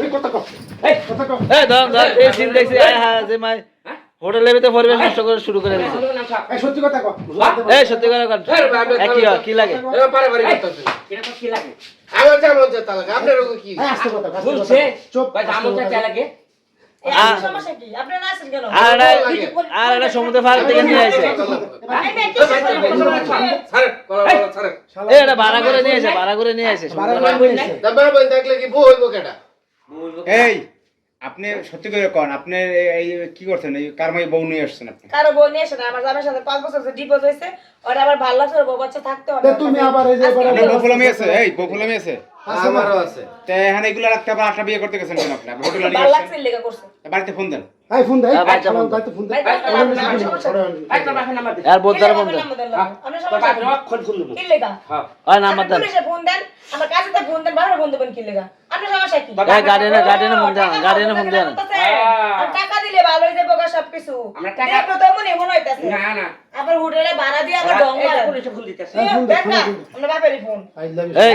এই কথা কও কথা কও এই ধর এই সিন দেখছি হ্যাঁ যে মাই হোটেলের ভিতরে পরিবেশ নষ্ট করে শুরু করে দিয়েছে এই সত্যি কথা কও এই সত্যি করে কর কি লাগে এবার পারে বাড়ি করতেছে এটা তো কি লাগে আমার যেমন যেতে লাগে আপনার রোগ কি এই আস্তে কথা বলছে চুপ ভাই আমলটা চা লাগে এই সমস্যা কি আপনি না আসেন কেন আর এটা সমুদ্র পার থেকে নিয়ে আসে ছাড় কলা ছাড় এই এটা ভাড়া করে নিয়ে আসে ভাড়া করে নিয়ে আসে দাবার বই দেখলে কি বউ হইব কেডা এই আপনি সত্যি করে কোন আপনি এই কি করছেন এই কারমাই বউ নিয়ে আসছেন আপনি কারো বউ নিয়ে এসে না আমার জামাইয়ের সাথে 5 বছর ডিভোর্স হয়েছে ওর আবার ভালো লাগছে ওর বউ বাচ্চা থাকতে হবে তুমি আবার এই যে আপনার বউফুলামি আছে এই বউফুলামি আছে আমারও আছে তো এখানে এগুলা রাখতে আবার আটটা বিয়ে করতে গেছেন কেন আপনি হোটেলে নিয়ে ভালো আসছেন লাগছে লেগা করছে বাড়িতে ফোন দেন এই ফোন দে বাচ্চা ফোন দাও তো ফোন দে ভাই তোর বাপের নাম্বার দে আর বোধার ফোন দেন আমরা তোর সমস্যা বাপের অক্ষণ ফোন দেব কি লেগা হ্যাঁ ওই নাম্বার দেন পুলিশে ফোন দেন আমার কাছেতে ফোন দেন বাবার ফোন দেবেন কি লেগা আপনি সমস্যা কি এই গার্ডিয়ানে ফোন দেন গার্ডিয়ানে ফোন দেন আর টাকা দিলে ভালো হয়ে যাবে সবকিছু আমরা টাকা দেখো তো মনে হইতাছে না না আবার হোটেলে ভাড়া দিয়ে আবার ডং এই মারেন পুলিশে ফোন দিতেছে দেখ না আমরা বাপেরই ফোন আই লাভ এই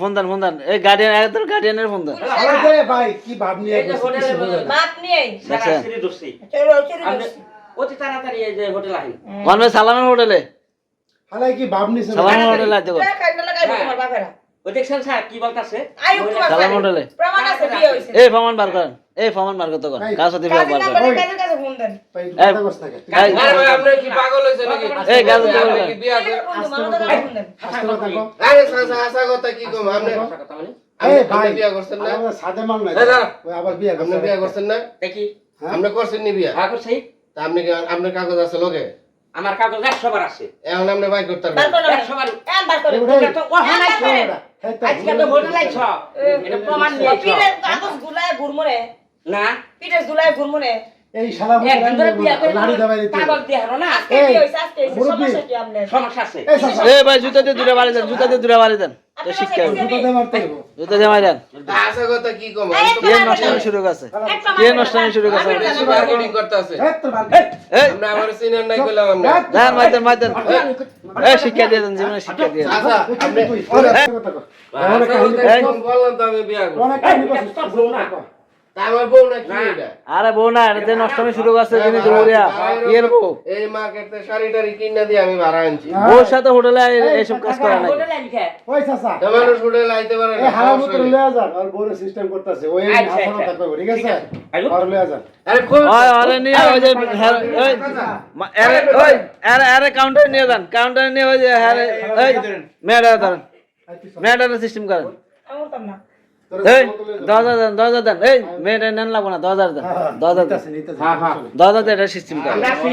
ফোন দেন এই গার্ডিয়ানের ফোন দেন আরে দে ভাই কি ভাব নিয়ে এই যে হোটেলে বাপ নিয়ে সারা সিরি দোষী চলো চলো আপনি অতি তাড়াতাড়ি এই যে হোটেল আইন কোন ভাই সালামের হোটেলে হালাই কি ভাব নিছে সালামের হোটেলে আছে দেখ না লাগাই তোমার বাপেরা ওই দেখছেন স্যার কি বলতাছে আয়ু তোমার সালাম হোটেলে প্রমাণ আছে বিয়ে হইছে এই ফমান বার করেন এই ফমান বার করতে কোন কার সাথে বার কাজের করেন নাম্বারে কাজের কাছে ফোন দেন ভাই কথা কস থাকে এই আরে ভাই আপনি কি পাগল হইছে নাকি এই গাল তো আপনি বলবেন। কি বিয়া কাজের ফোন দেন মানুষ দাদা ফোন দেন আস্তে কথা কও আরে সাসা আসা কথা কি কম আপনি কথা মানে এই আপনি ভাই বিয়া করছেন না আমরা সাদে মান না এই দাঁড়া। ওই আবার বিয়ে আপনি করছে বিয়া করছেন না দেখি আপনি করছেন নি বিয়া হ্যাঁ করছি তা আপনি কি আপনার কাগজ আছে লগে আমার কাগজ 100 বার আছে এখন আপনি বাই করতে বার পারবেন করো 100 বার বার করো তোমরা তো ও হানাই ছো আজকে তো হোটেল আইছ এটা প্রমাণ নিয়ে আইছ পিঠের কাগজ গুলায় ঘুরমরে না পিঠের গুলায় ঘুরমরে এই শালা একদিন ধরে বিয়া করে লাড়ি দাবাই দিতে কাগজ দিয়ে হারো না আজকে বিয়ে হইছে আজকে হইছে মুরব্বি। সমস্যা কি আপনার সমস্যা আছে এই সাসা এই ভাই জুতা দিয়ে দূরে বাড়ি দেন জুতা দিয়ে দূরে বাড়ি দেন তো শিক্ষা হবে। জুতা দে মারতে হবে জুতা দিয়ে মারি দেন আসা কথা কি কম কে নষ্টামি শুরু করছে কে নষ্টামি শুরু করছে মার্কেটিং করতে আছে এই তোর বাল এই আপনি আমার সিনিয়র নাই কইলাম আমরা দেন মাইতেন এই শিক্ষা দিয়ে দেন জীবনে শিক্ষা দিয়ে দেন আচ্ছা আপনি কথা কও অনেক কাহিনী বললাম তো আমি বিয়া করব অনেক কাহিনী করছিস তা আমার বউ না কি এটা আরে বউ না এটা দিয়ে নষ্টামি শুরু করছে যিনি দৌড়িয়া ইয়ের বউ এই মার্কেটে শাড়ি টাড়ি কিনা দিয়ে আমি ভাড়া আনছি বউর সাথে হোটেলে এইসব কাজ করে নাই হোটেল আইন কে ওই সাসা তো মানুষ হোটেলে আইতে পারে এই না হারাম মতো লয়ে যান আর বড় সিস্টেম করতেছে ওই আচ্ছা, হাসানো আচ্ছা। থাকবে ঠিক আছে আইলো? আর লয়ে যান আরে কই ওই আরে নিয়ে ওই যে আরে কাউন্টার নিয়ে যান কাউন্টার নিয়ে ওই যে ওই মেয়েটা ধরেন মেয়েটার সিস্টেম করেন আমার তো না এই 10,000 দেন এই মেয়েটা নেন লাগবো না 10,000 দেন 10,000 দেন নিতেছে হ্যাঁ হ্যাঁ 10,000 এটা সিস্টেম করেন আমরা আছি